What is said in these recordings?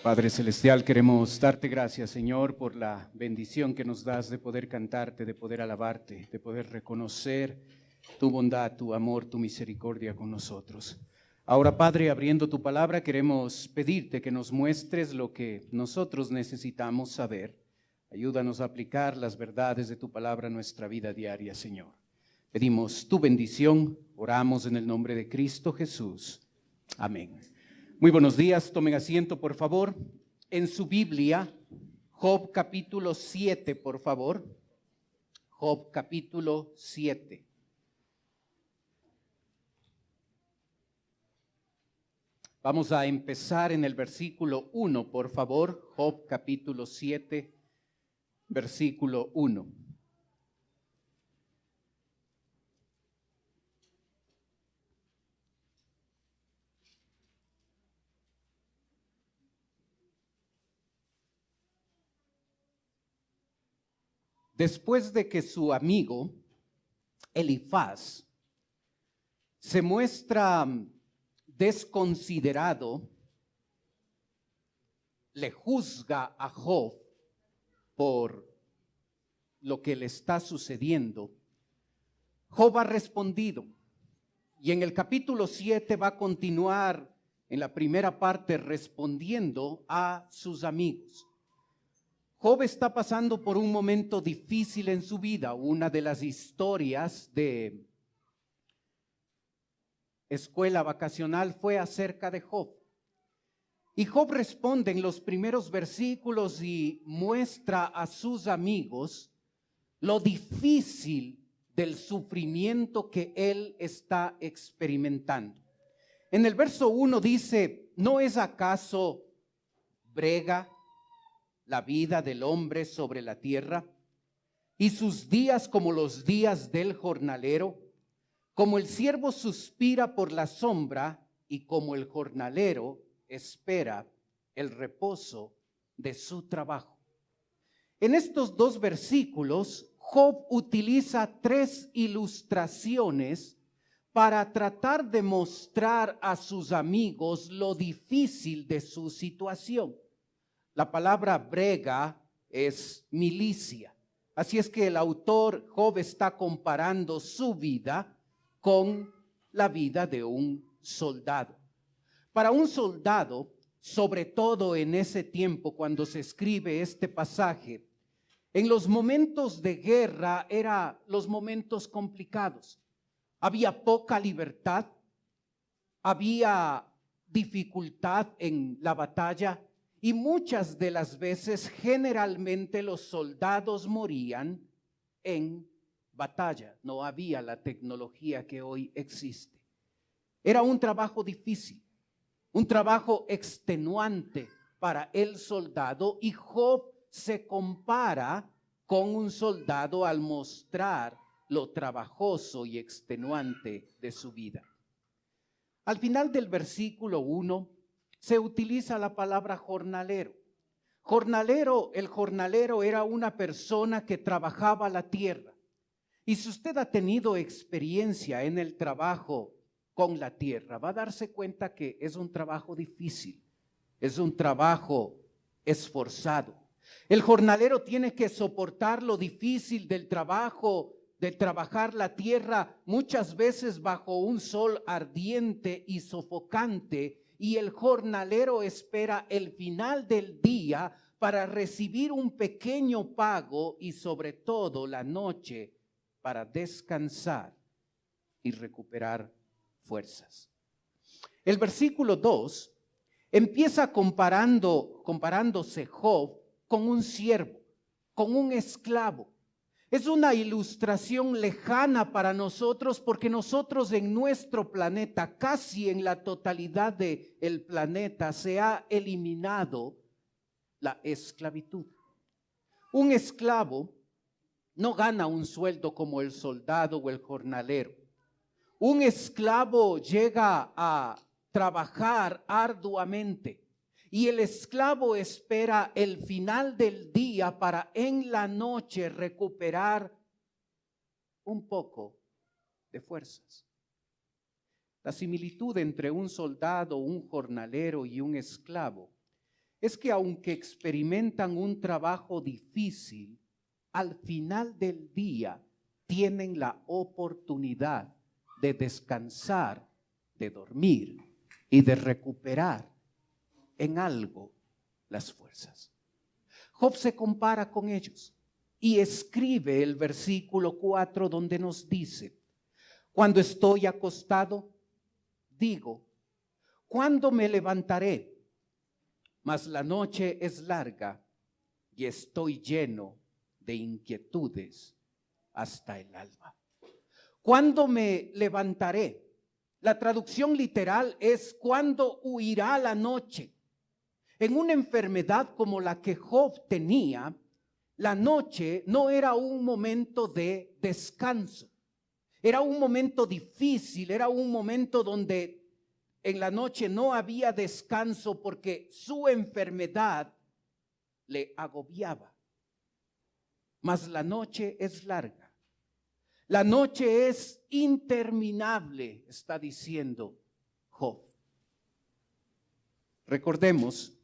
Padre Celestial, queremos darte gracias, Señor, por la bendición que nos das de poder cantarte, de poder alabarte, de poder reconocer tu bondad, tu amor, tu misericordia con nosotros. Ahora, Padre, abriendo tu palabra, queremos pedirte que nos muestres lo que nosotros necesitamos saber. Ayúdanos a aplicar las verdades de tu palabra a nuestra vida diaria, Señor. Pedimos tu bendición, oramos en el nombre de Cristo Jesús. Amén. Muy buenos días, tomen asiento por favor. En su Biblia, Job capítulo 7, por favor. Job capítulo 7. Vamos a empezar en el versículo 1, por favor. Job capítulo 7, versículo 1. Después de que su amigo Elifaz se muestra desconsiderado, le juzga a Job por lo que le está sucediendo, Job ha respondido, y en el capítulo 7 va a continuar en la primera parte respondiendo a sus amigos. Job está pasando por un momento difícil en su vida. Una de las historias de escuela vacacional fue acerca de Job. Y Job responde en los primeros versículos y muestra a sus amigos lo difícil del sufrimiento que él está experimentando. En el verso 1 dice, ¿no es acaso brega la vida del hombre sobre la tierra, y sus días como los días del jornalero? Como el siervo suspira por la sombra, y como el jornalero espera el reposo de su trabajo. En estos dos versículos, Job utiliza tres ilustraciones para tratar de mostrar a sus amigos lo difícil de su situación. La palabra brega es milicia. Así es que el autor Job está comparando su vida con la vida de un soldado. Para un soldado, sobre todo en ese tiempo cuando se escribe este pasaje, en los momentos de guerra eran los momentos complicados. Había poca libertad, había dificultad en la batalla. Y muchas de las veces, generalmente los soldados morían en batalla. No había la tecnología que hoy existe. Era un trabajo difícil, un trabajo extenuante para el soldado, y Job se compara con un soldado al mostrar lo trabajoso y extenuante de su vida. Al final del versículo 1, se utiliza la palabra jornalero. El jornalero era una persona que trabajaba la tierra. Y si usted ha tenido experiencia en el trabajo con la tierra, va a darse cuenta que es un trabajo difícil, es un trabajo esforzado. El jornalero tiene que soportar lo difícil del trabajo, de trabajar la tierra, muchas veces bajo un sol ardiente y sofocante. Y el jornalero espera el final del día para recibir un pequeño pago y sobre todo la noche para descansar y recuperar fuerzas. El versículo 2 empieza comparándose Job con un siervo, con un esclavo. Es una ilustración lejana para nosotros porque nosotros en nuestro planeta, casi en la totalidad del planeta, se ha eliminado la esclavitud. Un esclavo no gana un sueldo como el soldado o el jornalero. Un esclavo llega a trabajar arduamente. Y el esclavo espera el final del día para en la noche recuperar un poco de fuerzas. La similitud entre un soldado, un jornalero y un esclavo es que aunque experimentan un trabajo difícil, al final del día tienen la oportunidad de descansar, de dormir y de recuperar en algo las fuerzas. Job se compara con ellos y escribe el versículo 4 donde nos dice: cuando estoy acostado, digo, ¿cuándo me levantaré? Mas la noche es larga y estoy lleno de inquietudes hasta el alba. ¿Cuándo me levantaré? La traducción literal es ¿cuándo huirá la noche? En una enfermedad como la que Job tenía, la noche no era un momento de descanso. Era un momento difícil, era un momento donde en la noche no había descanso porque su enfermedad le agobiaba. Mas la noche es larga. La noche es interminable, está diciendo Job. Recordemos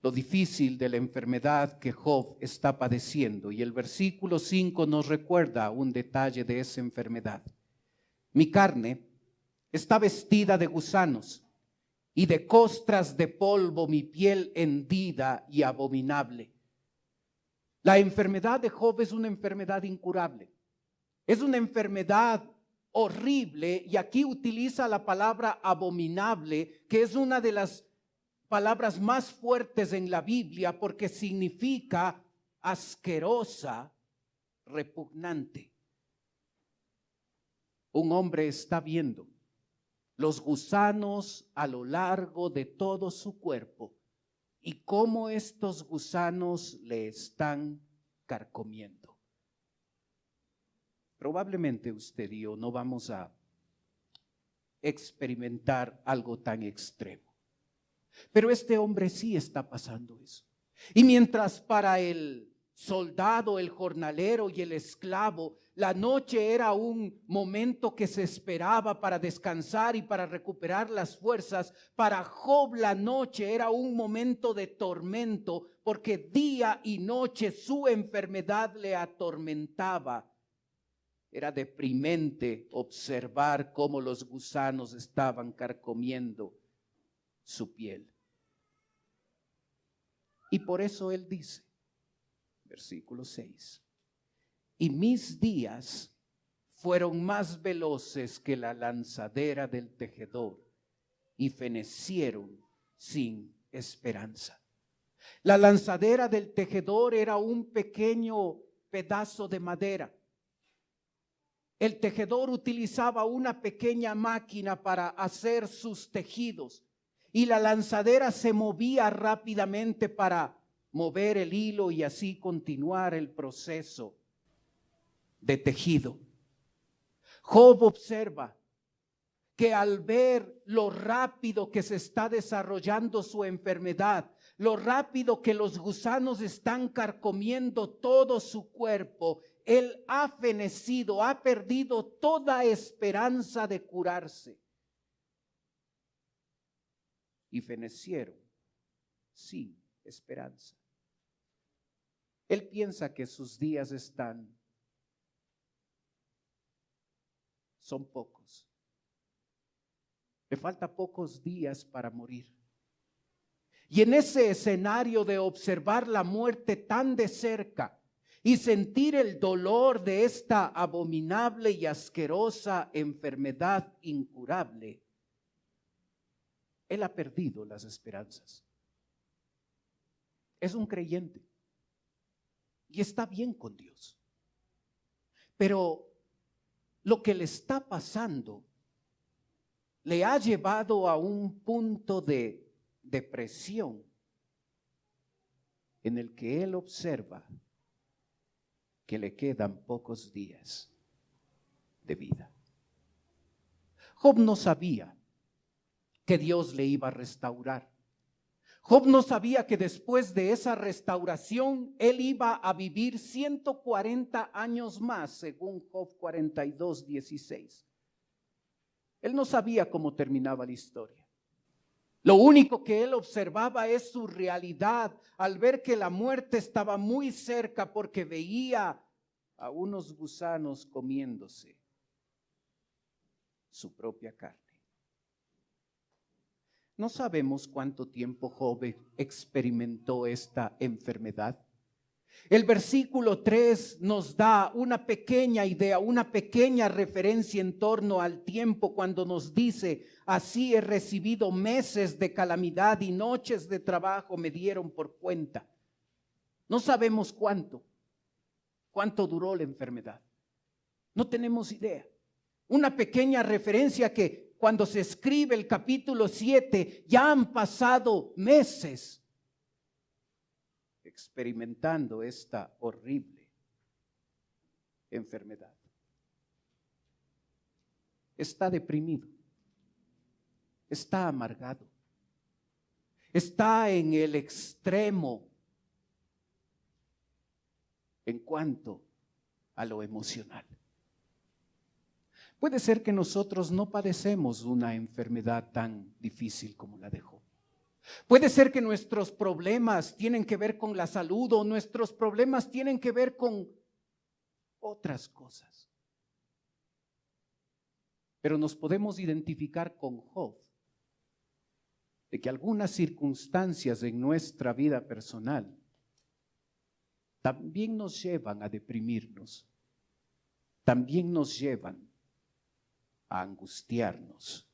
lo difícil de la enfermedad que Job está padeciendo. Y el versículo 5 nos recuerda un detalle de esa enfermedad. Mi carne está vestida de gusanos y de costras de polvo mi piel hendida y abominable. La enfermedad de Job es una enfermedad incurable. Es una enfermedad horrible y aquí utiliza la palabra abominable, que es una de las palabras más fuertes en la Biblia porque significa asquerosa, repugnante. Un hombre está viendo los gusanos a lo largo de todo su cuerpo y cómo estos gusanos le están carcomiendo. Probablemente usted y yo no vamos a experimentar algo tan extremo. Pero este hombre sí está pasando eso. Y mientras para el soldado, el jornalero y el esclavo, la noche era un momento que se esperaba para descansar y para recuperar las fuerzas, para Job la noche era un momento de tormento, porque día y noche su enfermedad le atormentaba. Era deprimente observar cómo los gusanos estaban carcomiendo su piel. Y por eso él dice, versículo 6, y mis días fueron más veloces que la lanzadera del tejedor y fenecieron sin esperanza. La lanzadera del tejedor era un pequeño pedazo de madera. El tejedor utilizaba una pequeña máquina para hacer sus tejidos y la lanzadera se movía rápidamente para mover el hilo y así continuar el proceso de tejido. Job observa que al ver lo rápido que se está desarrollando su enfermedad, lo rápido que los gusanos están carcomiendo todo su cuerpo, él ha fenecido, ha perdido toda esperanza de curarse. Y fenecieron sin esperanza. Él piensa que sus días son pocos. Le falta pocos días para morir. Y en ese escenario de observar la muerte tan de cerca y sentir el dolor de esta abominable y asquerosa enfermedad incurable, él ha perdido las esperanzas. Es un creyente y está bien con Dios. Pero lo que le está pasando le ha llevado a un punto de depresión en el que él observa que le quedan pocos días de vida. Job no sabía que Dios le iba a restaurar. Job no sabía que después de esa restauración él iba a vivir 140 años más, según Job 42:16. Él no sabía cómo terminaba la historia. Lo único que él observaba es su realidad al ver que la muerte estaba muy cerca porque veía a unos gusanos comiéndose su propia carne. No sabemos cuánto tiempo Job experimentó esta enfermedad. El versículo 3 nos da una pequeña idea, una pequeña referencia en torno al tiempo cuando nos dice: así he recibido meses de calamidad y noches de trabajo me dieron por cuenta. No sabemos cuánto duró la enfermedad. No tenemos idea. Una pequeña referencia que cuando se escribe el capítulo 7 ya han pasado meses experimentando esta horrible enfermedad. Está deprimido, está amargado, está en el extremo en cuanto a lo emocional. Puede ser que nosotros no padecemos una enfermedad tan difícil como la de Job. Puede ser que nuestros problemas tienen que ver con la salud o nuestros problemas tienen que ver con otras cosas. Pero nos podemos identificar con Job, de que algunas circunstancias en nuestra vida personal también nos llevan a deprimirnos, también nos llevan a angustiarnos,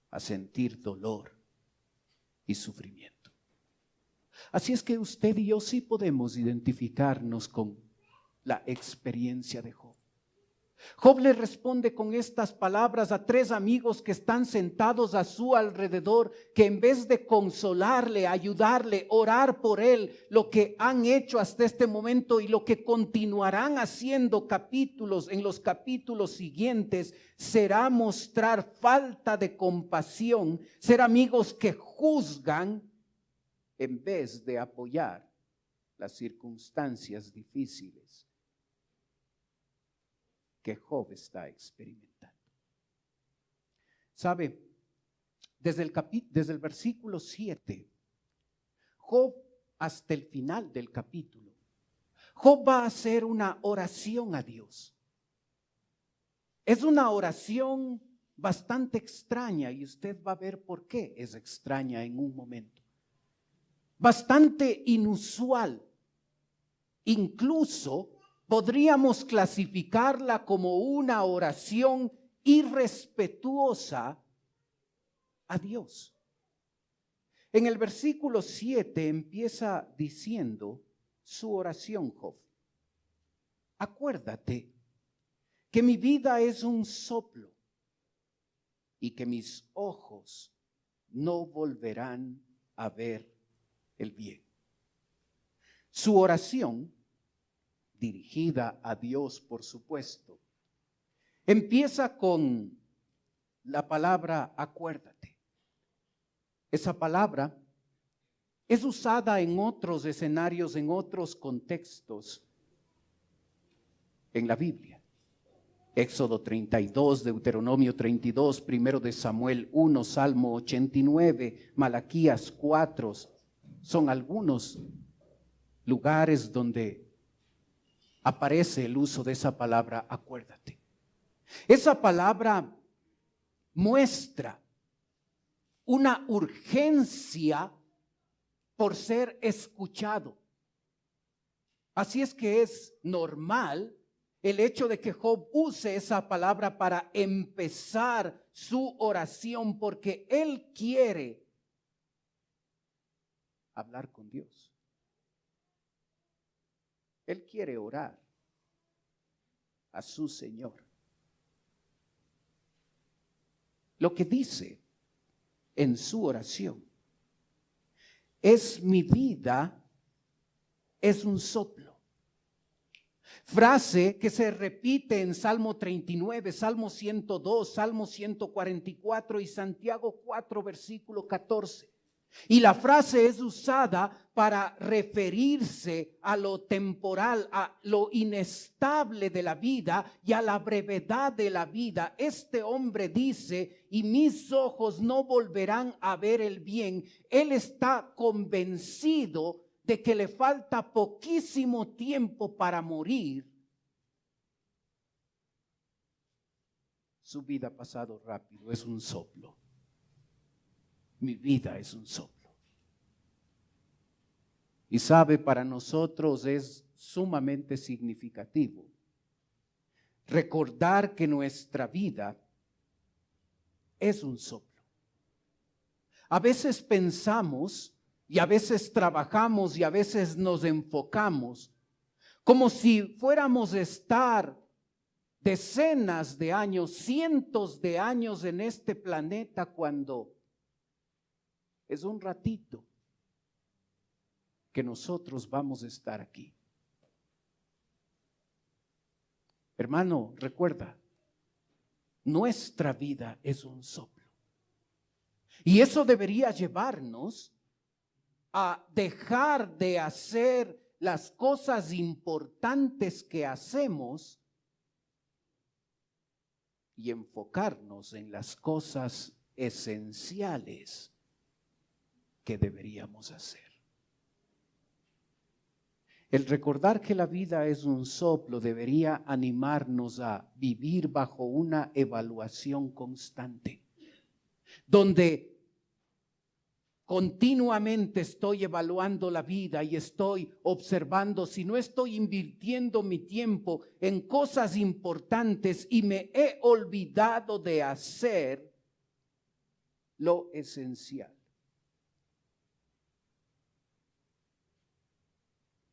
a sentir dolor y sufrimiento. Así es que usted y yo sí podemos identificarnos con la experiencia de Job. Job le responde con estas palabras a 3 amigos que están sentados a su alrededor, que en vez de consolarle, ayudarle, orar por él, lo que han hecho hasta este momento y lo que continuarán haciendo en los capítulos siguientes, será mostrar falta de compasión, ser amigos que juzgan en vez de apoyar las circunstancias difíciles que Job está experimentando. ¿Sabe? Desde el versículo 7, Job hasta el final del capítulo, Job va a hacer una oración a Dios. Es una oración bastante extraña y usted va a ver por qué es extraña en un momento. Bastante inusual. Incluso podríamos clasificarla como una oración irrespetuosa a Dios. En el versículo 7 empieza diciendo su oración, Job: acuérdate que mi vida es un soplo y que mis ojos no volverán a ver el bien. Su oración, dirigida a Dios, por supuesto, empieza con la palabra acuérdate. Esa palabra es usada en otros escenarios, en otros contextos en la Biblia. Éxodo 32, Deuteronomio 32, 1 de Samuel 1, Salmo 89, Malaquías 4, son algunos lugares donde aparece el uso de esa palabra acuérdate. Esa palabra muestra una urgencia por ser escuchado. Así es que es normal el hecho de que Job use esa palabra para empezar su oración, porque él quiere hablar con Dios. Él quiere orar a su Señor. Lo que dice en su oración es: mi vida es un soplo. Frase que se repite en Salmo 39, Salmo 102, Salmo 144 y Santiago 4, versículo 14. Y la frase es usada para referirse a lo temporal, a lo inestable de la vida y a la brevedad de la vida. Este hombre dice, y mis ojos no volverán a ver el bien. Él está convencido de que le falta poquísimo tiempo para morir. Su vida ha pasado rápido, es un soplo. Mi vida es un soplo. Y sabe, para nosotros es sumamente significativo recordar que nuestra vida es un soplo. A veces pensamos y a veces trabajamos y a veces nos enfocamos como si fuéramos a estar decenas de años, cientos de años en este planeta, cuando es un ratito que nosotros vamos a estar aquí. Hermano, recuerda, nuestra vida es un soplo. Y eso debería llevarnos a dejar de hacer las cosas importantes que hacemos y enfocarnos en las cosas esenciales que deberíamos hacer. El recordar que la vida es un soplo debería animarnos a vivir bajo una evaluación constante, donde continuamente estoy evaluando la vida y estoy observando si no estoy invirtiendo mi tiempo en cosas importantes y me he olvidado de hacer lo esencial.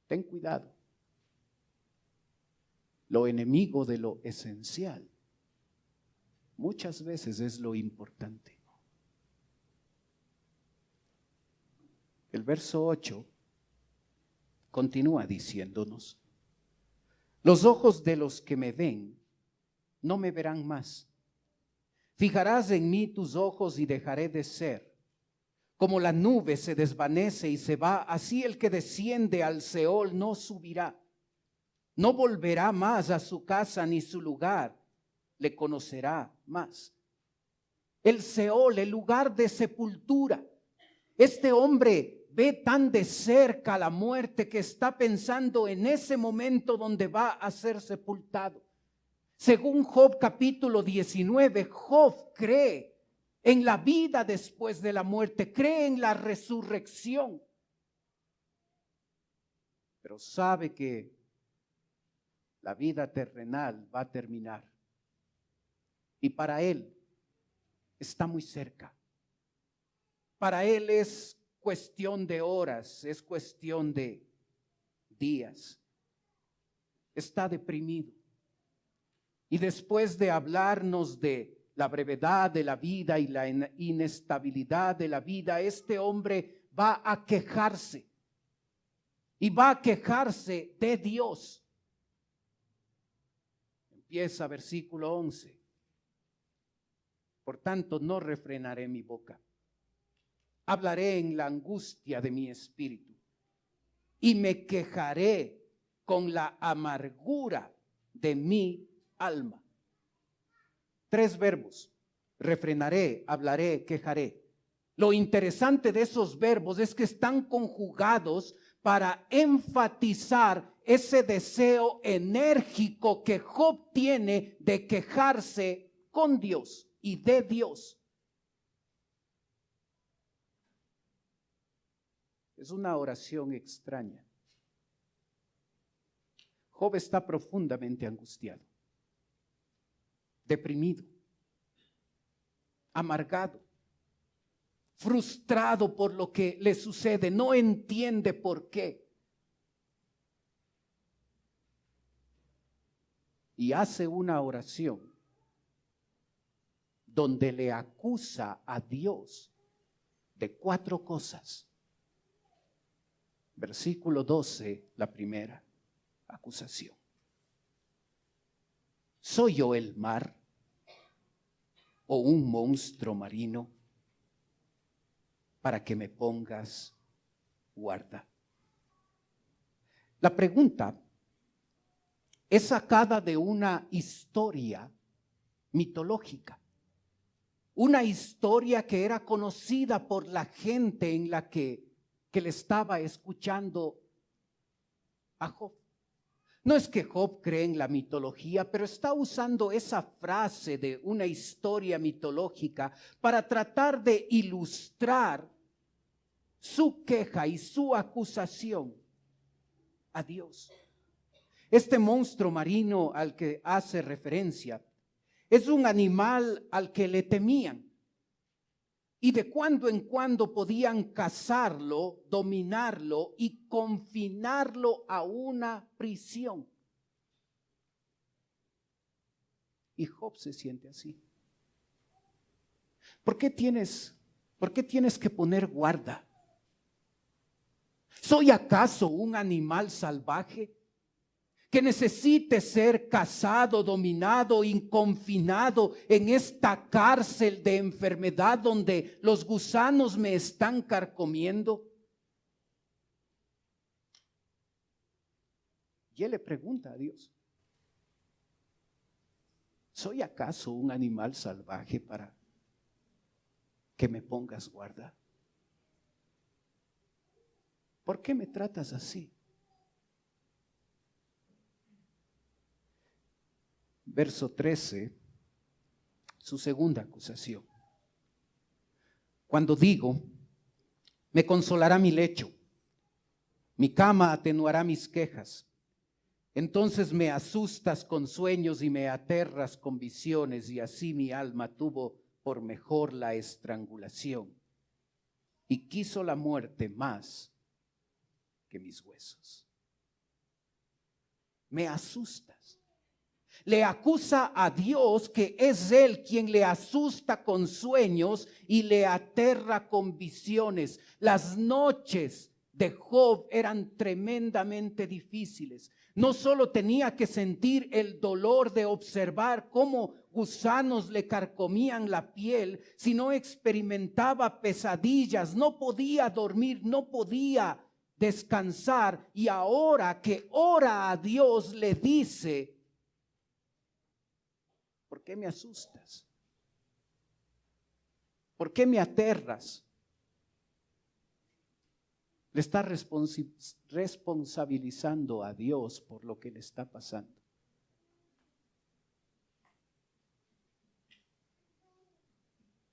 Ten cuidado. Lo enemigo de lo esencial muchas veces es lo importante. El verso 8 continúa diciéndonos: los ojos de los que me ven no me verán más. Fijarás en mí tus ojos y dejaré de ser. Como la nube se desvanece y se va, así el que desciende al Seol no subirá. No volverá más a su casa ni su lugar le conocerá más. El Seol, el lugar de sepultura. Este hombre ve tan de cerca la muerte que está pensando en ese momento donde va a ser sepultado. Según Job capítulo 19, Job cree en la vida después de la muerte, cree en la resurrección, pero sabe que la vida terrenal va a terminar y para él está muy cerca. Para él es cuestión de horas, es cuestión de días. Está deprimido. Y después de hablarnos de la brevedad de la vida y la inestabilidad de la vida, este hombre va a quejarse. Y va a quejarse de Dios. Empieza versículo 11. Por tanto, no refrenaré mi boca. Hablaré en la angustia de mi espíritu y me quejaré con la amargura de mi alma. 3 verbos: refrenaré, hablaré, quejaré. Lo interesante de esos verbos es que están conjugados para enfatizar ese deseo enérgico que Job tiene de quejarse con Dios y de Dios. Es una oración extraña. Job está profundamente angustiado, deprimido, amargado, frustrado por lo que le sucede, no entiende por qué. Y hace una oración donde le acusa a Dios de 4 cosas. Versículo 12, la primera acusación. ¿Soy yo el mar o un monstruo marino? para que me pongas guarda. La pregunta es sacada de una historia mitológica, una historia que era conocida por la gente en la que le estaba escuchando a Job. No es que Job cree en la mitología, pero está usando esa frase de una historia mitológica para tratar de ilustrar su queja y su acusación a Dios. Este monstruo marino al que hace referencia es un animal al que le temían y de cuando en cuando podían cazarlo, dominarlo y confinarlo a una prisión. Y Job se siente así. ¿Por qué tienes que poner guarda? ¿Soy acaso un animal salvaje que necesite ser cazado, dominado y confinado en esta cárcel de enfermedad donde los gusanos me están carcomiendo? Y él le pregunta a Dios, ¿soy acaso un animal salvaje para que me pongas guarda? ¿Por qué me tratas así? Verso 13, su segunda acusación. Cuando digo, me consolará mi lecho, mi cama atenuará mis quejas, entonces me asustas con sueños y me aterras con visiones, y así mi alma tuvo por mejor la estrangulación y quiso la muerte más que mis huesos. Me asustas. Le acusa a Dios que es Él quien le asusta con sueños y le aterra con visiones. Las noches de Job eran tremendamente difíciles. No solo tenía que sentir el dolor de observar cómo gusanos le carcomían la piel, sino experimentaba pesadillas, no podía dormir, no podía descansar, y ahora que ora a Dios le dice, ¿por qué me asustas? ¿Por qué me aterras? Le está responsabilizando a Dios por lo que le está pasando.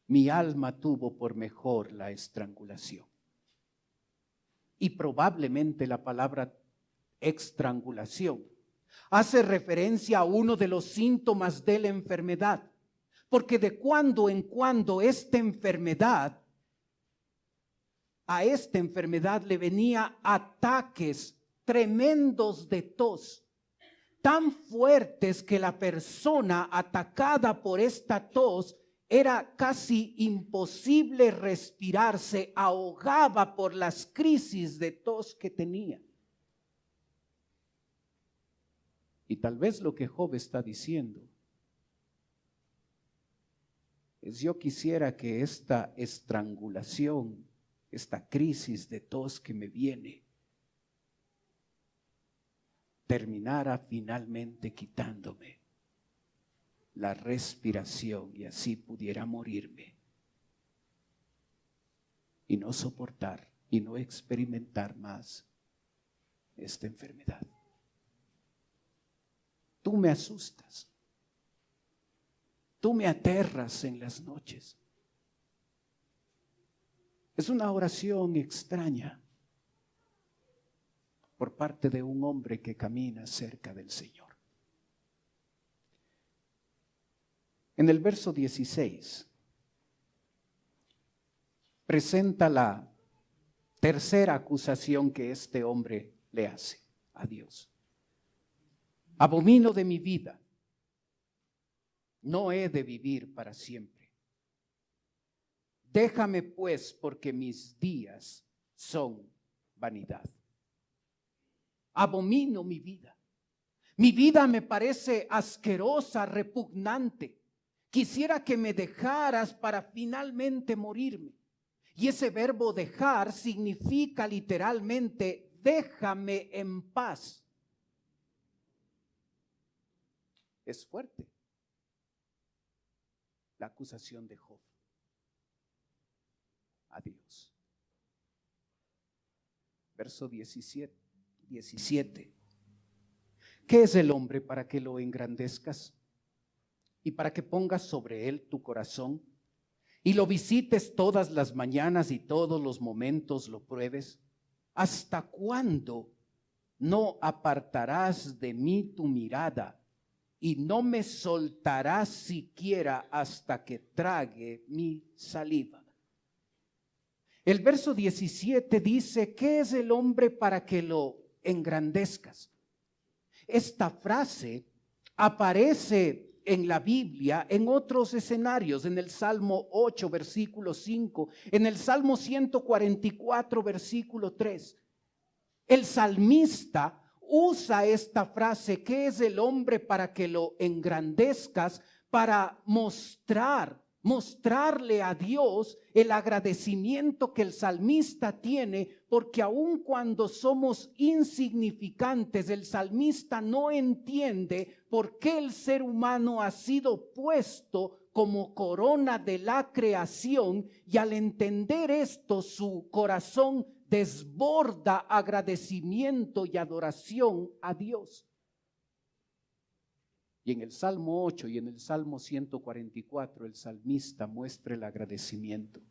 Mi alma tuvo por mejor la estrangulación. Y probablemente la palabra estrangulación hace referencia a uno de los síntomas de la enfermedad, porque de cuando en cuando a esta enfermedad le venía ataques tremendos de tos, tan fuertes que la persona atacada por esta tos era casi imposible respirar, se ahogaba por las crisis de tos que tenía. Y tal vez lo que Job está diciendo es: yo quisiera que esta estrangulación, esta crisis de tos que me viene, terminara finalmente quitándome la respiración y así pudiera morirme y no soportar y no experimentar más esta enfermedad. Tú me asustas, tú me aterras en las noches. Es una oración extraña por parte de un hombre que camina cerca del Señor. En el verso 16 presenta la tercera acusación que este hombre le hace a Dios. Abomino de mi vida, no he de vivir para siempre. Déjame pues, porque mis días son vanidad. Abomino mi vida. Mi vida me parece asquerosa, repugnante. Quisiera que me dejaras para finalmente morirme. Y ese verbo dejar significa literalmente, déjame en paz. Es fuerte la acusación de Job a Dios. Verso 17. ¿Qué es el hombre para que lo engrandezcas y para que pongas sobre él tu corazón y lo visites todas las mañanas y todos los momentos lo pruebes? ¿Hasta cuándo no apartarás de mí tu mirada y no me soltarás siquiera hasta que trague mi saliva? El verso 17 dice, ¿qué es el hombre para que lo engrandezcas? Esta frase aparece en la Biblia en otros escenarios, en el Salmo 8, versículo 5, en el Salmo 144, versículo 3. El salmista usa esta frase, ¿qué es el hombre para que lo engrandezcas? Para mostrarle a Dios el agradecimiento que el salmista tiene, porque aun cuando somos insignificantes, el salmista no entiende por qué el ser humano ha sido puesto como corona de la creación, y al entender esto, su corazón desborda agradecimiento y adoración a Dios. Y en el Salmo 8 y en el Salmo 144 el salmista muestra el agradecimiento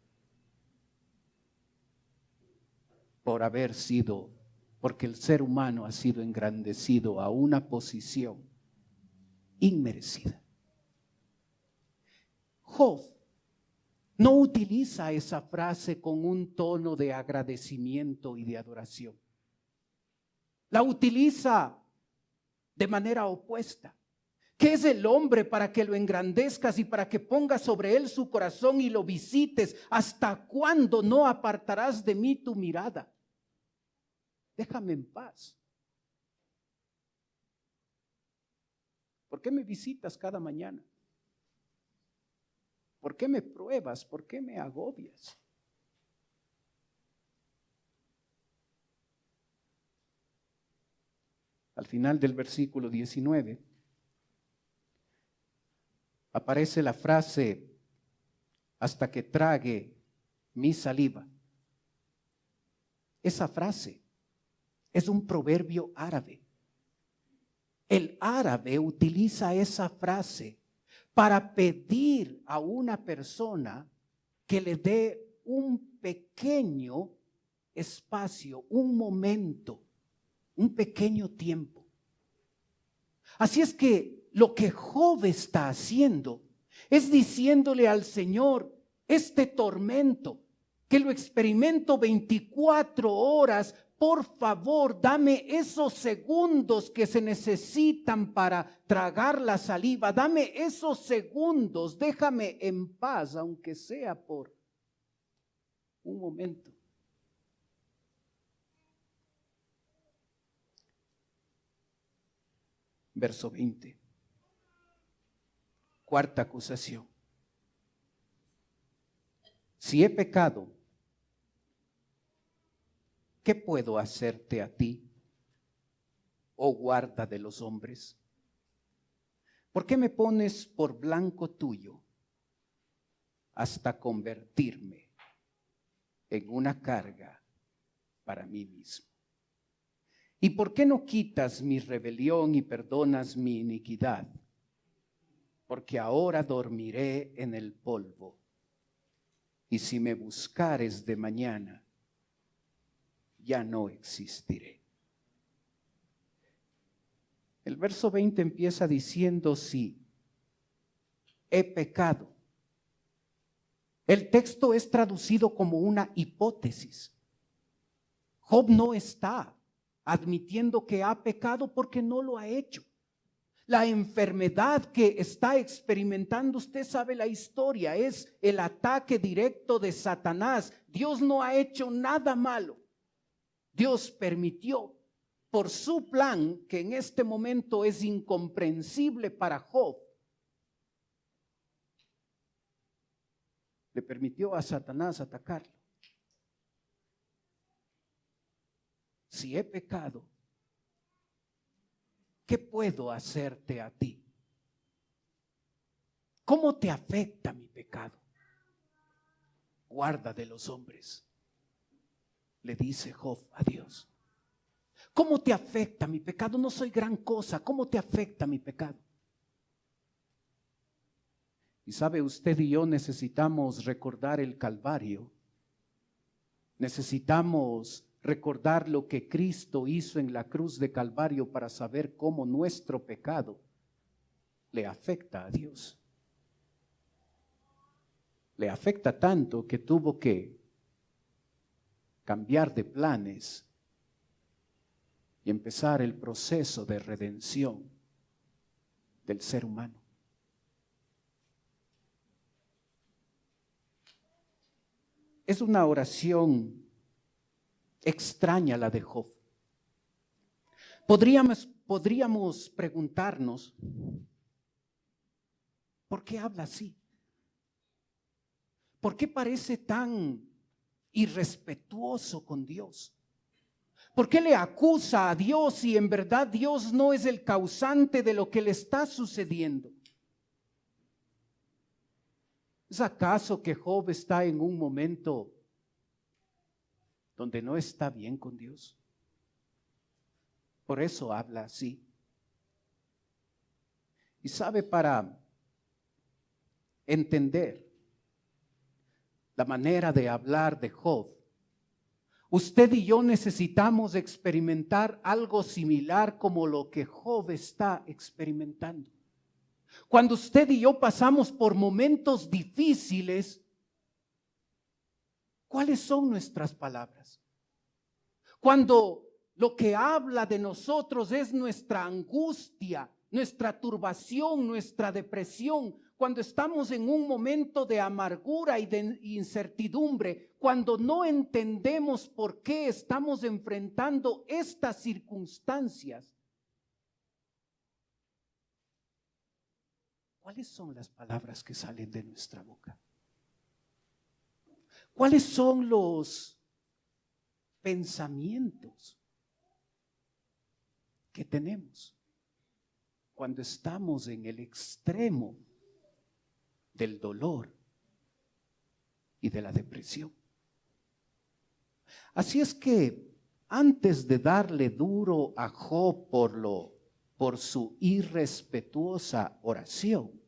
porque el ser humano ha sido engrandecido a una posición inmerecida. Job no utiliza esa frase con un tono de agradecimiento y de adoración. La utiliza de manera opuesta. ¿Qué es el hombre para que lo engrandezcas y para que pongas sobre él su corazón y lo visites? ¿Hasta cuándo no apartarás de mí tu mirada? Déjame en paz. ¿Por qué me visitas cada mañana? ¿Por qué me pruebas? ¿Por qué me agobias? Al final del versículo 19 aparece la frase, hasta que trague mi saliva. Esa frase es un proverbio árabe. El árabe utiliza esa frase para pedir a una persona que le dé un pequeño espacio, un momento, un pequeño tiempo. Así es que lo que Job está haciendo es diciéndole al Señor, este tormento que lo experimento 24 horas, por favor, dame esos segundos que se necesitan para tragar la saliva. Dame esos segundos, déjame en paz, aunque sea por un momento. Verso 20. Cuarta acusación. Si he pecado, ¿qué puedo hacerte a ti, oh guarda de los hombres? ¿Por qué me pones por blanco tuyo hasta convertirme en una carga para mí mismo? ¿Y por qué no quitas mi rebelión y perdonas mi iniquidad? Porque ahora dormiré en el polvo, y si me buscares de mañana, ya no existiré. El verso 20 empieza diciendo, sí, he pecado. El texto es traducido como una hipótesis. Job no está admitiendo que ha pecado porque no lo ha hecho. La enfermedad que está experimentando, usted sabe la historia, es el ataque directo de Satanás. Dios no ha hecho nada malo. Dios permitió por su plan, que en este momento es incomprensible para Job, le permitió a Satanás atacarlo. si he pecado, ¿qué puedo hacerte a ti? ¿Cómo te afecta mi pecado? Guarda de los hombres, le dice Job a Dios. ¿Cómo te afecta mi pecado? No soy gran cosa. ¿Cómo te afecta mi pecado? Y sabe, usted y yo necesitamos recordar el Calvario. Necesitamos recordar lo que Cristo hizo en la cruz de Calvario para saber cómo nuestro pecado le afecta a Dios. Le afecta tanto que tuvo que cambiar de planes y empezar el proceso de redención del ser humano. Es una oración extraña la de Job. Podríamos preguntarnos, ¿por qué habla así? ¿Por qué parece tan irrespetuoso con Dios? ¿Por qué le acusa a Dios si en verdad Dios no es el causante de lo que le está sucediendo? ¿Es acaso que Job está en un momento donde no está bien con Dios? Por eso habla así. Y sabe, para entender la manera de hablar de Job, usted y yo necesitamos experimentar algo similar como lo que Job está experimentando. Cuando usted y yo pasamos por momentos difíciles, ¿cuáles son nuestras palabras? Cuando lo que habla de nosotros es nuestra angustia, nuestra turbación, nuestra depresión, cuando estamos en un momento de amargura y de incertidumbre, cuando no entendemos por qué estamos enfrentando estas circunstancias, ¿cuáles son las palabras que salen de nuestra boca? ¿Cuáles son los pensamientos que tenemos cuando estamos en el extremo del dolor y de la depresión? Así es que antes de darle duro a Job por su irrespetuosa oración,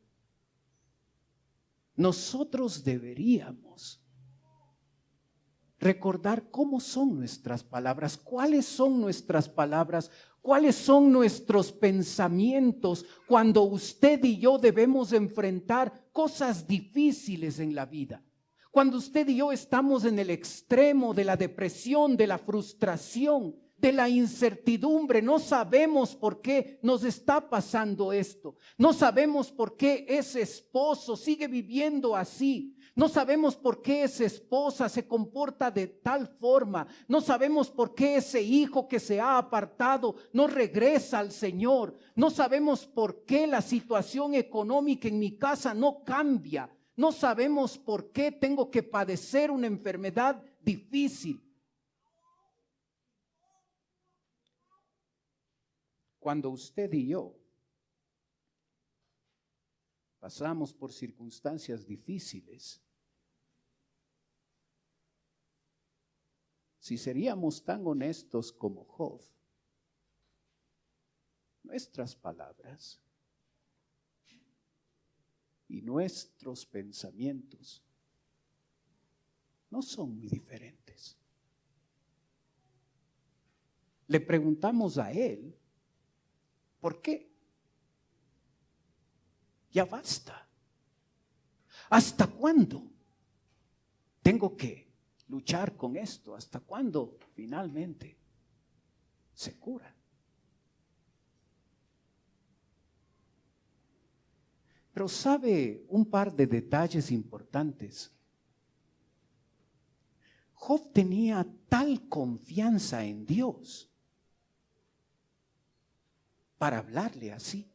nosotros deberíamos recordar cómo son nuestras palabras, cuáles son nuestras palabras, cuáles son nuestros pensamientos cuando usted y yo debemos enfrentar cosas difíciles en la vida. Cuando usted y yo estamos en el extremo de la depresión, de la frustración, de la incertidumbre, no sabemos por qué nos está pasando esto. No sabemos por qué ese esposo sigue viviendo así. No sabemos por qué esa esposa se comporta de tal forma. No sabemos por qué ese hijo que se ha apartado no regresa al Señor. No sabemos por qué la situación económica en mi casa no cambia. No sabemos por qué tengo que padecer una enfermedad difícil. Cuando usted y yo pasamos por circunstancias difíciles, si seríamos tan honestos como Job, nuestras palabras y nuestros pensamientos no son muy diferentes. Le preguntamos a él, ¿por qué? Ya basta. ¿Hasta cuándo tengo que luchar con esto? ¿Hasta cuándo finalmente se cura? Pero sabe un par de detalles importantes. Job tenía tal confianza en Dios para hablarle así.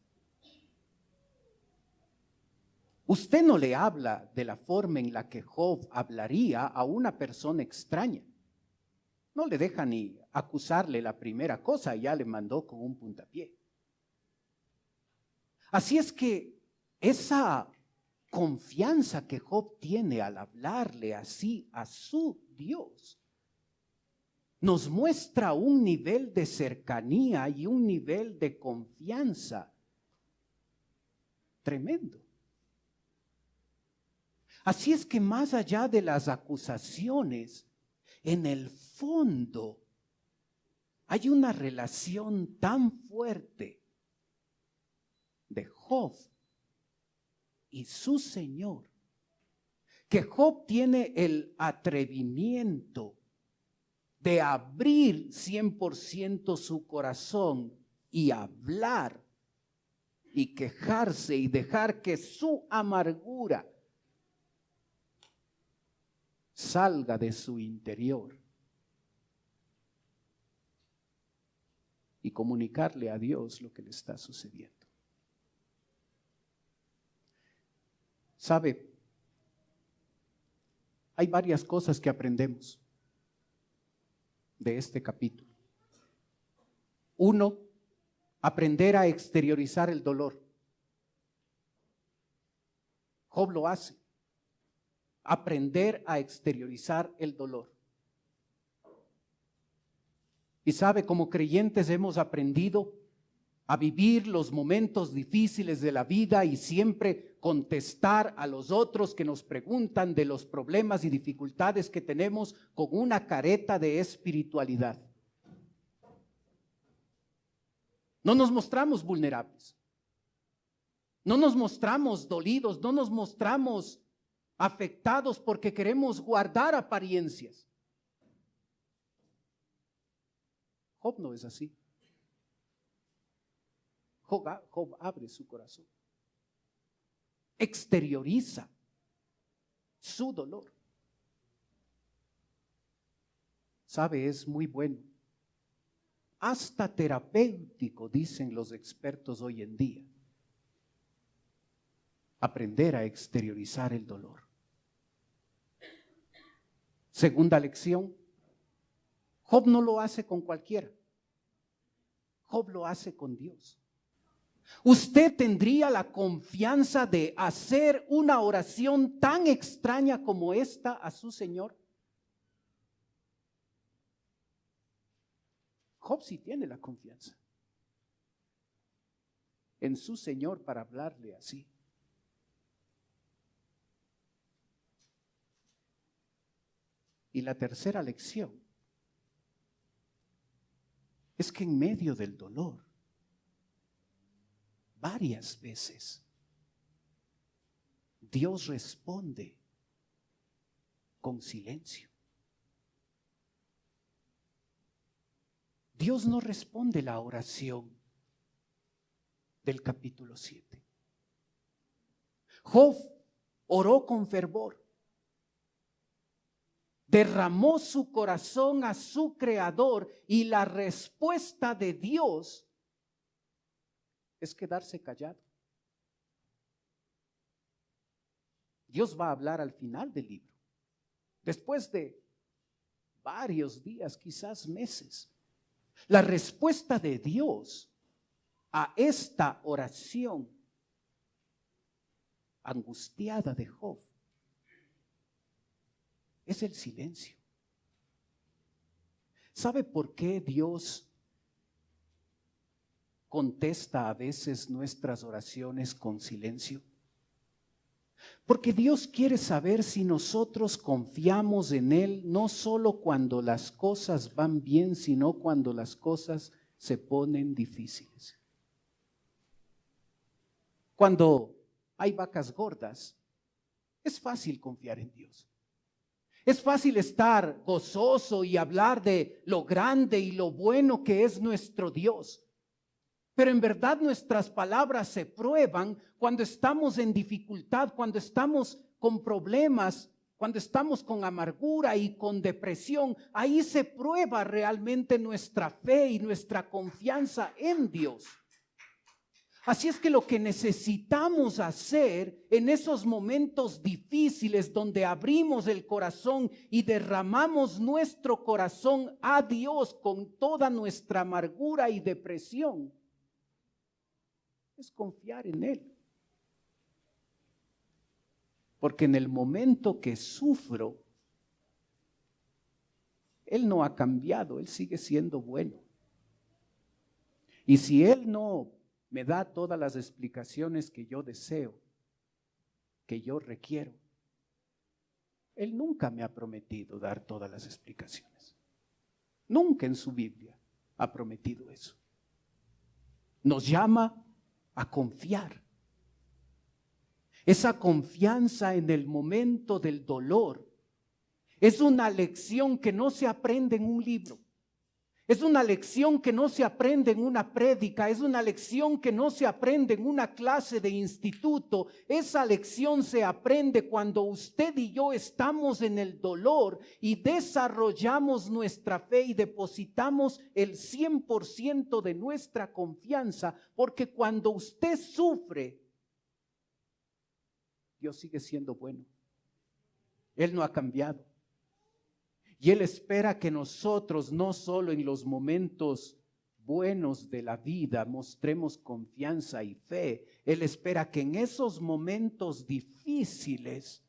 Usted no le habla de la forma en la que Job hablaría a una persona extraña. No le deja ni acusarle la primera cosa, ya le mandó con un puntapié. Así es que esa confianza que Job tiene al hablarle así a su Dios, nos muestra un nivel de cercanía y un nivel de confianza tremendo. Así es que más allá de las acusaciones, en el fondo hay una relación tan fuerte de Job y su Señor, que Job tiene el atrevimiento de abrir 100% su corazón y hablar y quejarse y dejar que su amargura salga de su interior y comunicarle a Dios lo que le está sucediendo. ¿Sabe? Hay varias cosas que aprendemos de este capítulo. Uno, aprender a exteriorizar el dolor. Job lo hace. Aprender a exteriorizar el dolor. Y sabe, como creyentes hemos aprendido a vivir los momentos difíciles de la vida y siempre contestar a los otros que nos preguntan de los problemas y dificultades que tenemos con una careta de espiritualidad. No nos mostramos vulnerables, no nos mostramos dolidos, no nos mostramos afectados porque queremos guardar apariencias. Job no es así. Job abre su corazón, exterioriza su dolor. Sabe, es muy bueno, hasta terapéutico, dicen los expertos hoy en día, aprender a exteriorizar el dolor. Segunda lección, Job no lo hace con cualquiera, Job lo hace con Dios. ¿Usted tendría la confianza de hacer una oración tan extraña como esta a su Señor? Job sí tiene la confianza en su Señor para hablarle así. Y la tercera lección es que en medio del dolor, varias veces, Dios responde con silencio. Dios no responde la oración del capítulo 7. Job oró con fervor, derramó su corazón a su Creador y la respuesta de Dios es quedarse callado. Dios va a hablar al final del libro, después de varios días, quizás meses. La respuesta de Dios a esta oración angustiada de Job es el silencio. ¿Sabe por qué Dios contesta a veces nuestras oraciones con silencio? Porque Dios quiere saber si nosotros confiamos en Él, no solo cuando las cosas van bien, sino cuando las cosas se ponen difíciles. Cuando hay vacas gordas, es fácil confiar en Dios. Es fácil estar gozoso y hablar de lo grande y lo bueno que es nuestro Dios. Pero en verdad nuestras palabras se prueban cuando estamos en dificultad, cuando estamos con problemas, cuando estamos con amargura y con depresión. Ahí se prueba realmente nuestra fe y nuestra confianza en Dios. Así es que lo que necesitamos hacer en esos momentos difíciles donde abrimos el corazón y derramamos nuestro corazón a Dios con toda nuestra amargura y depresión, es confiar en Él. Porque en el momento que sufro, Él no ha cambiado, Él sigue siendo bueno. Y si Él no me da todas las explicaciones que yo deseo, que yo requiero, Él nunca me ha prometido dar todas las explicaciones. Nunca en su Biblia ha prometido eso. Nos llama a confiar. Esa confianza en el momento del dolor es una lección que no se aprende en un libro. Es una lección que no se aprende en una prédica, es una lección que no se aprende en una clase de instituto. Esa lección se aprende cuando usted y yo estamos en el dolor y desarrollamos nuestra fe y depositamos el 100% de nuestra confianza, porque cuando usted sufre, Dios sigue siendo bueno. Él no ha cambiado. Y Él espera que nosotros, no solo en los momentos buenos de la vida, mostremos confianza y fe. Él espera que en esos momentos difíciles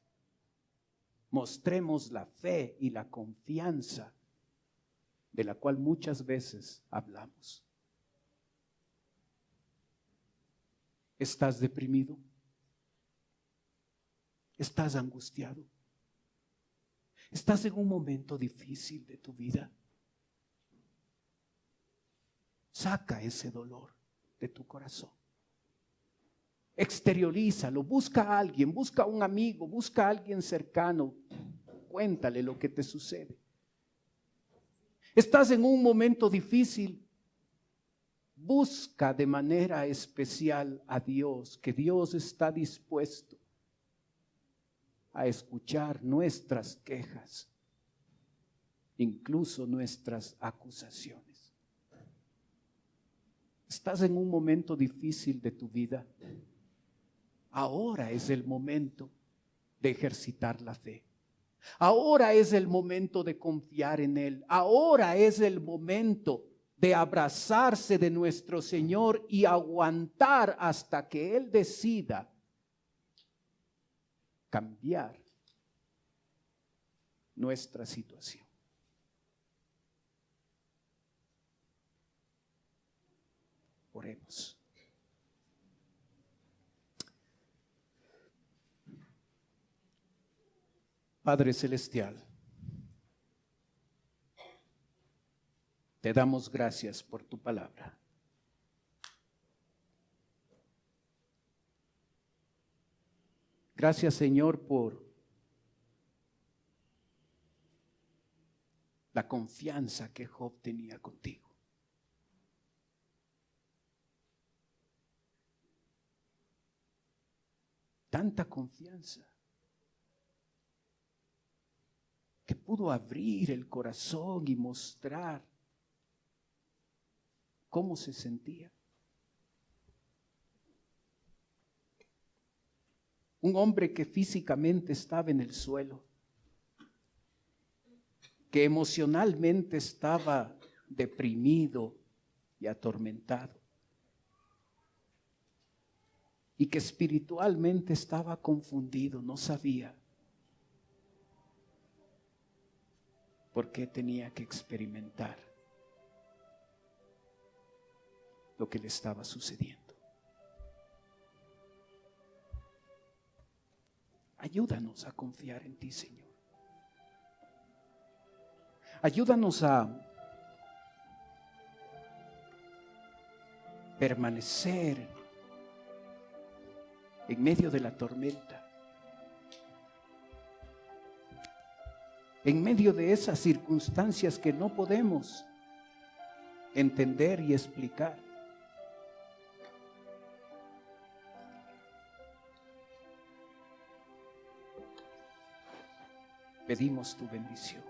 mostremos la fe y la confianza de la cual muchas veces hablamos. ¿Estás deprimido? ¿Estás angustiado? ¿Estás en un momento difícil de tu vida? Saca ese dolor de tu corazón. Exteriorízalo, busca a alguien, busca a un amigo, busca a alguien cercano. Cuéntale lo que te sucede. ¿Estás en un momento difícil? Busca de manera especial a Dios, que Dios está dispuesto a escuchar nuestras quejas, incluso nuestras acusaciones. ¿Estás en un momento difícil de tu vida? Ahora es el momento de ejercitar la fe. Ahora es el momento de confiar en Él. Ahora es el momento de abrazarse de nuestro Señor y aguantar hasta que Él decida cambiar nuestra situación. Oremos. Padre Celestial, te damos gracias por tu palabra. Gracias, Señor, por la confianza que Job tenía contigo. Tanta confianza que pudo abrir el corazón y mostrar cómo se sentía. Un hombre que físicamente estaba en el suelo, que emocionalmente estaba deprimido y atormentado, y que espiritualmente estaba confundido, no sabía por qué tenía que experimentar lo que le estaba sucediendo. Ayúdanos a confiar en ti, Señor. Ayúdanos a permanecer en medio de la tormenta, en medio de esas circunstancias que no podemos entender y explicar. Pedimos tu bendición.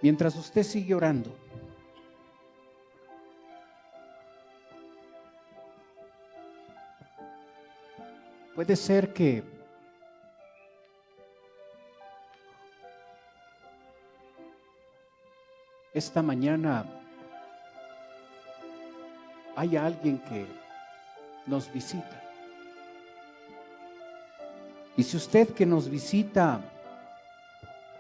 Mientras usted sigue orando, puede ser que esta mañana haya alguien que nos visita. Y si usted que nos visita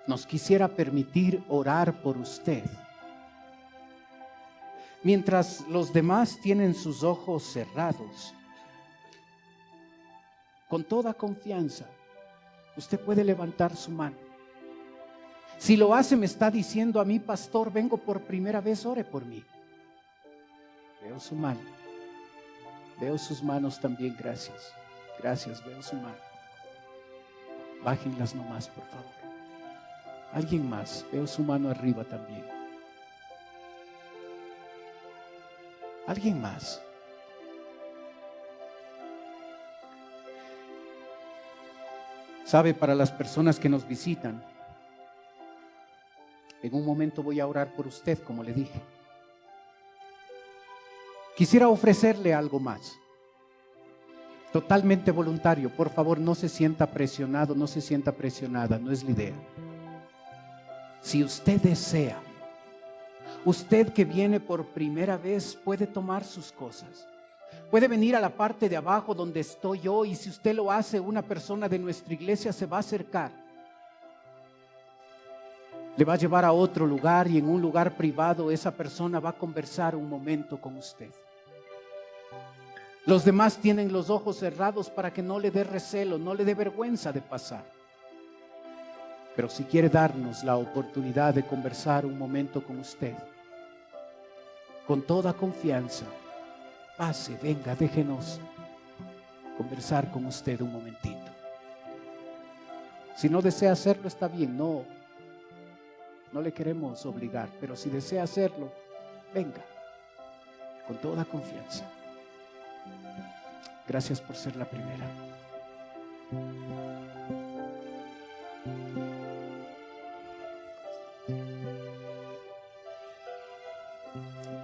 nos quisiera permitir orar por usted, mientras los demás tienen sus ojos cerrados, con toda confianza, usted puede levantar su mano. Si lo hace, me está diciendo a mí: pastor, vengo por primera vez, ore por mí. Veo su mano, veo sus manos también, gracias, veo su mano. Bájenlas nomás, por favor. Alguien más, veo su mano arriba también. Alguien más. Sabe, para las personas que nos visitan, en un momento voy a orar por usted, como le dije. Quisiera ofrecerle algo más. Totalmente voluntario. Por favor, no se sienta presionado, no se sienta presionada, no es la idea. Si usted desea, usted que viene por primera vez puede tomar sus cosas. Puede venir a la parte de abajo donde estoy yo, y si usted lo hace, una persona de nuestra iglesia se va a acercar. Le va a llevar a otro lugar, y en un lugar privado esa persona va a conversar un momento con usted. Los demás tienen los ojos cerrados para que no le dé recelo, no le dé vergüenza de pasar. Pero si quiere darnos la oportunidad de conversar un momento con usted, con toda confianza, pase, venga, déjenos conversar con usted un momentito. Si no desea hacerlo, está bien, no le queremos obligar, pero si desea hacerlo, venga, con toda confianza. Gracias por ser la primera.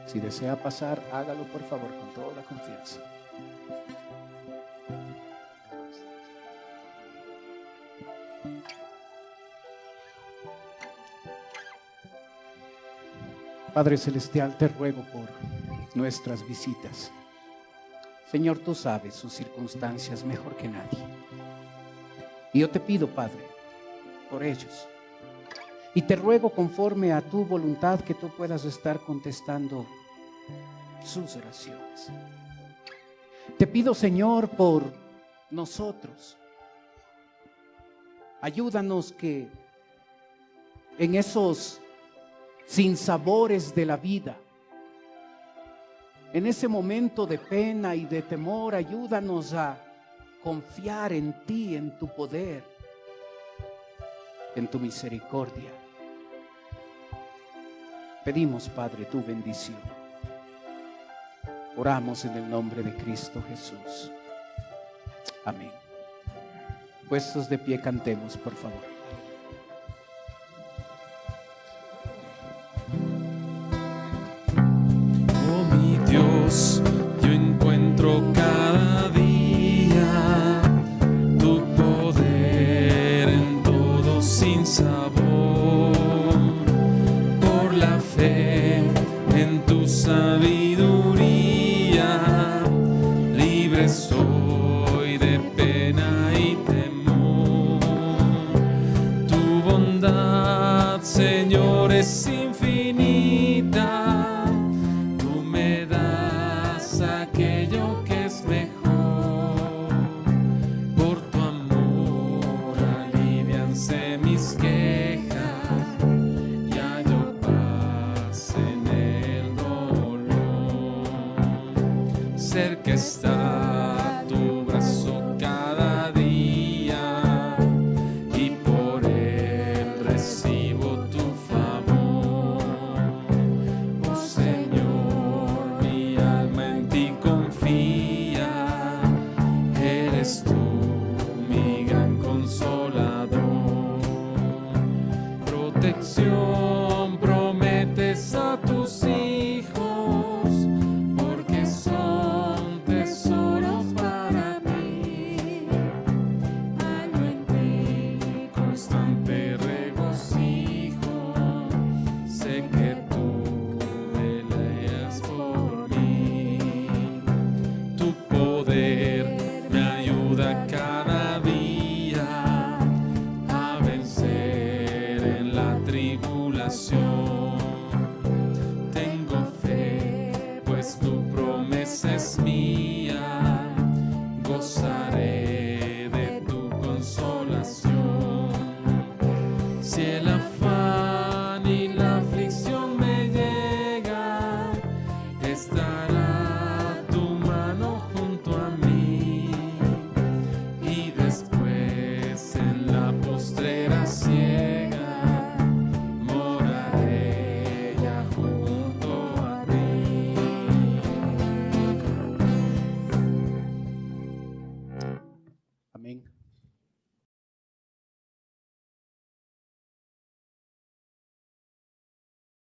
Si desea pasar, hágalo por favor con toda confianza. Padre Celestial, te ruego por nuestras visitas. Señor, tú sabes sus circunstancias mejor que nadie. Y yo te pido, Padre, por ellos. Y te ruego, conforme a tu voluntad, que tú puedas estar contestando sus oraciones. Te pido, Señor, por nosotros. Ayúdanos que en esos sinsabores de la vida, en ese momento de pena y de temor, ayúdanos a confiar en ti, en tu poder, en tu misericordia. Pedimos, Padre, tu bendición. Oramos en el nombre de Cristo Jesús. Amén. Puestos de pie, cantemos, por favor. Dios, yo encuentro cada día tu poder en todo sin sabor. Por la fe en tu sabiduría, libre soy de pena y temor. Tu bondad, Señor, es infinita. Aquello que es mejor, por tu amor alivianse mis quejas, y hallo paz en el dolor. Cerca está tu brazo cada día, y por él recibo tu favor. Oh Señor, mi alma en ti confía, eres tú mi gran consolador. Protección, duda